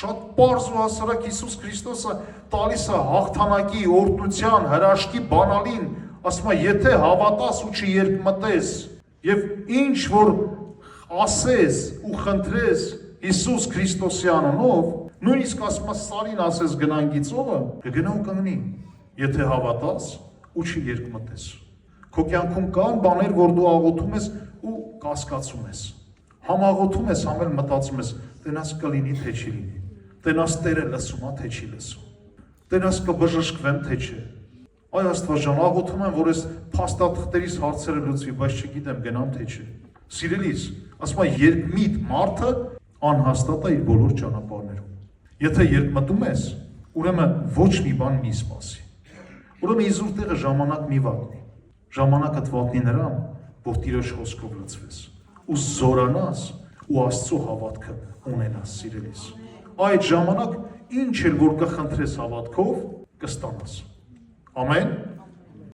շատ պարզ ու հասարակ Հիսուս Քրիստոսը տալիս է հաղթանակի, օրհնության, հրաշքի բանալին, ասում է, եթե հավատաս ու չերկմտես, եւ ինչ որ ասես ու խնդրես Հիսուս Քրիստոսի անունով, նույնիսկ ասում է սարին ասես գնան գիծովը, կգնա ու կգնի, եթե հավատաս ու չերկմտես։ Քո կյանքում կան բաներ, որ դու աղոթում ես ու կասկածում ես։ Համ աղոթում ես, համ էլ մտածում ես, տենաս կլինի, թե չի լինի, տենաս Տերը լսում է, թե չի լսում, տենաս կբժշկվեմ, թե չէ։ Այ Աստված ջան, աղոթում եմ, որ այս փաստաթղթերից հարցերը լուծվի, բայց չգիտեմ գնամ, թե չէ։ Սիրելիս, ասում է, երկմիտ մարդը անհաստատ է իր բոլոր ճանապարհներում։ Եթե երկմտում ես, ուրեմն ոչ մի բան մի սպասի։ Ուրեմն իզուր տեղը ժամանակ մի վատնի։ Ժամանակը վատնի նրան, որ Տիրոջ խոսքով լցվես ու զորանաս ու Աստծո հավատքը ունենաս, սիրելիս։ Այդ ժամանակ ինչ էլ որ կխնդրես հավատքով, կստանաս։ Ամեն։